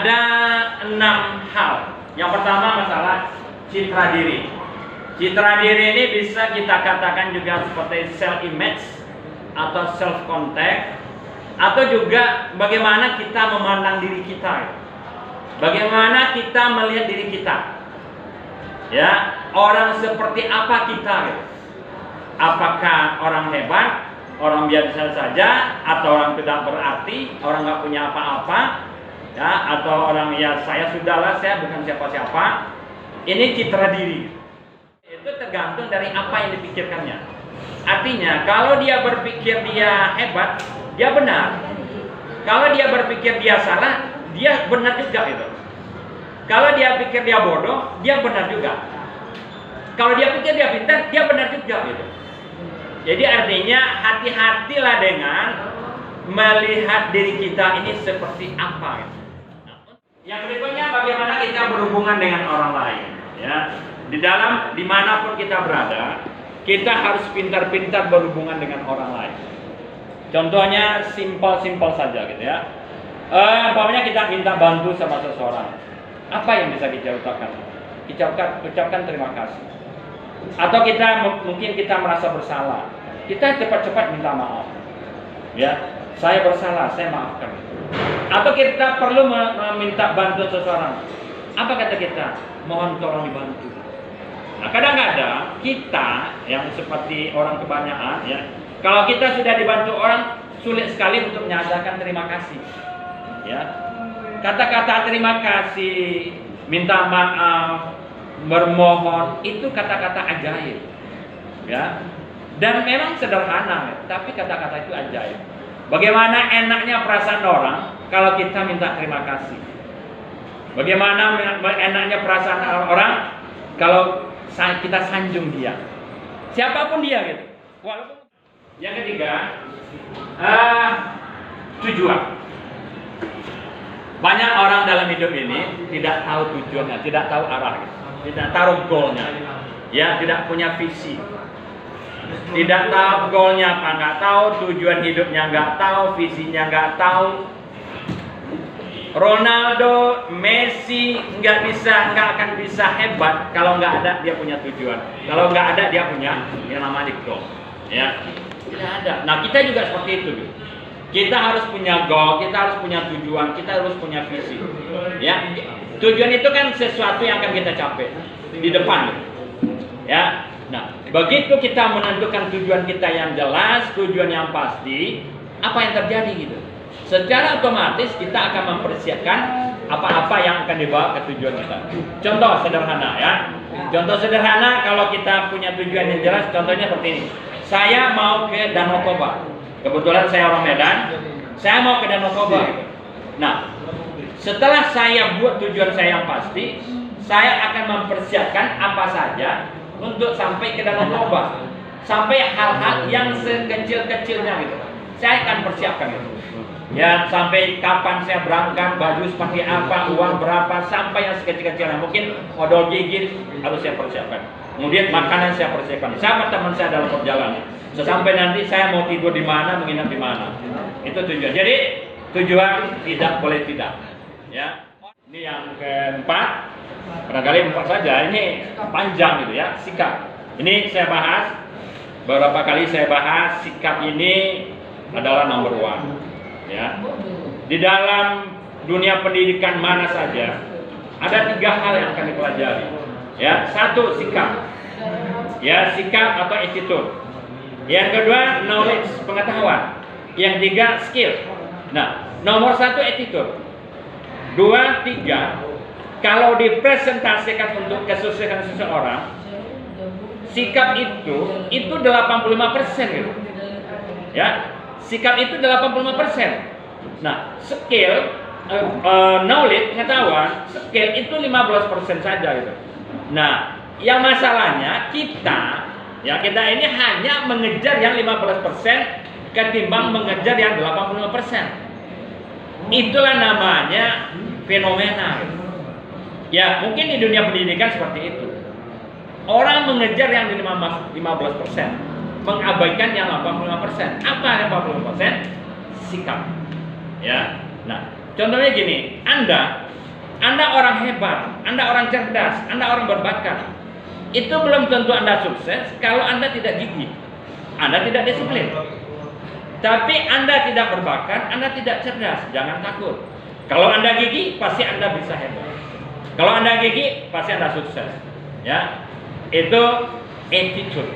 Ada 6 hal. Yang pertama masalah citra diri. Citra diri ini bisa kita katakan juga seperti self image atau self contact, atau juga bagaimana kita memandang diri kita. Bagaimana kita melihat diri kita. Ya, orang seperti apa kita? Apakah orang hebat, orang biasa saja, atau orang tidak berarti, orang nggak punya apa-apa, ya, atau orang ya saya sudahlah, saya bukan siapa-siapa. Ini citra diri. Itu tergantung dari apa yang dipikirkannya. Artinya, kalau dia berpikir dia hebat, dia benar. Kalau dia berpikir dia salah, dia benar juga itu. Kalau dia pikir dia bodoh, dia benar juga. Kalau dia pikir dia pintar, dia benar juga gitu. Jadi artinya hati-hatilah dengan melihat diri kita ini seperti apa. Nah, yang berikutnya bagaimana kita berhubungan dengan orang lain. Ya, dimanapun kita berada, kita harus pintar-pintar berhubungan dengan orang lain. Contohnya simpel-simpel saja gitu ya. Umpamanya kita minta bantu sama seseorang, apa yang bisa kita ucapkan? Ucapkan terima kasih. Atau mungkin kita merasa bersalah, kita cepat-cepat minta maaf. Ya, saya bersalah, saya maafkan. Atau kita perlu meminta bantu seseorang, apa kata kita? Mohon tolong dibantu. Nah, kadang-kadang kita yang seperti orang kebanyakan, ya, kalau kita sudah dibantu orang, sulit sekali untuk menyatakan terima kasih. Ya, kata-kata terima kasih, minta maaf, bermohon, itu kata-kata ajaib. Ya, dan memang sederhana, tapi kata-kata itu ajaib. Bagaimana enaknya perasaan orang kalau kita minta terima kasih. Bagaimana enaknya perasaan orang kalau kita sanjung dia, siapapun dia gitu. Walaupun. Yang ketiga, tujuan. Banyak orang dalam hidup ini tidak tahu tujuannya, tidak tahu arah, tidak tahu goalnya, ya, tidak punya visi, tidak tahu goalnya apa, nggak tahu tujuan hidupnya, nggak tahu visinya, nggak tahu. Ronaldo, Messi nggak akan bisa hebat kalau nggak ada dia punya tujuan. Kalau nggak ada dia punya yang namanya goal, ya, tidak ada. Nah, kita juga seperti itu. Kita harus punya goal, kita harus punya tujuan, kita harus punya visi. Ya, tujuan itu kan sesuatu yang akan kita capai di depan. Ya, nah, begitu kita menentukan tujuan kita yang jelas, tujuan yang pasti, apa yang terjadi gitu? Secara otomatis kita akan mempersiapkan apa-apa yang akan dibawa ke tujuan kita. Contoh sederhana ya. Contoh sederhana kalau kita punya tujuan yang jelas, contohnya seperti ini. Saya mau ke Danau Toba. Kebetulan saya orang Medan, saya mau ke Danau Toba. Nah, setelah saya buat tujuan saya yang pasti, saya akan mempersiapkan apa saja untuk sampai ke Danau Toba. Sampai hal-hal yang sekecil-kecilnya gitu. Saya akan persiapkan itu. Ya, sampai kapan saya berangkat, baju seperti apa, uang berapa, sampai yang sekecil-kecilnya. Mungkin odol gigi harus saya persiapkan. Kemudian makanan saya persiapkan. Sama teman saya dalam perjalanan. Sampai nanti saya mau tidur di mana, menginap di mana. Itu tujuan. Jadi tujuan tidak boleh tidak. Ya. Ini yang keempat. Barangkali 4 saja. Ini panjang gitu ya. Sikap. Ini saya bahas. Beberapa kali saya bahas sikap ini adalah number 1. Ya, di dalam dunia pendidikan mana saja ada 3 hal yang akan dipelajari. Ya, 1 sikap, ya, sikap atau attitude. Yang kedua knowledge, pengetahuan. Yang 3 skill. Nah, nomor 1 attitude. 2, 3 kalau dipresentasikan untuk kesuksesan seseorang, sikap itu 85% gitu. Ya. Sikap itu 85%. Nah, skill, knowledge, pengetahuan, skill itu 15% saja gitu. Nah, yang masalahnya kita ini hanya mengejar yang 15% ketimbang mengejar yang 85%. Itulah namanya fenomena. Ya, mungkin di dunia pendidikan seperti itu. Orang mengejar yang 15%. Mengabaikan yang 85%. Apa yang 85%? Sikap. Ya. Nah, Contohnya gini, Anda orang hebat, Anda orang cerdas, Anda orang berbakat. Itu belum tentu Anda sukses kalau Anda tidak gigih, Anda tidak disiplin. Tapi Anda tidak berbakat, Anda tidak cerdas, jangan takut. Kalau Anda gigih, pasti Anda bisa hebat. Kalau Anda gigih, pasti Anda sukses. Ya, itu attitude.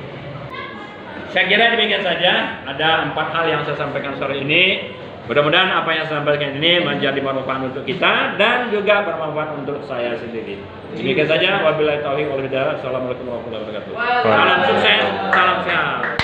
Saya kira demikian saja. Ada 4 hal yang saya sampaikan sore ini. Mudah-mudahan apa yang saya sampaikan ini menjadi bermanfaat untuk kita dan juga bermanfaat untuk saya sendiri. Demikian saja. Wabillahi taufiq wal hidayah. Assalamualaikum warahmatullahi wabarakatuh. Salam sukses, salam sehat.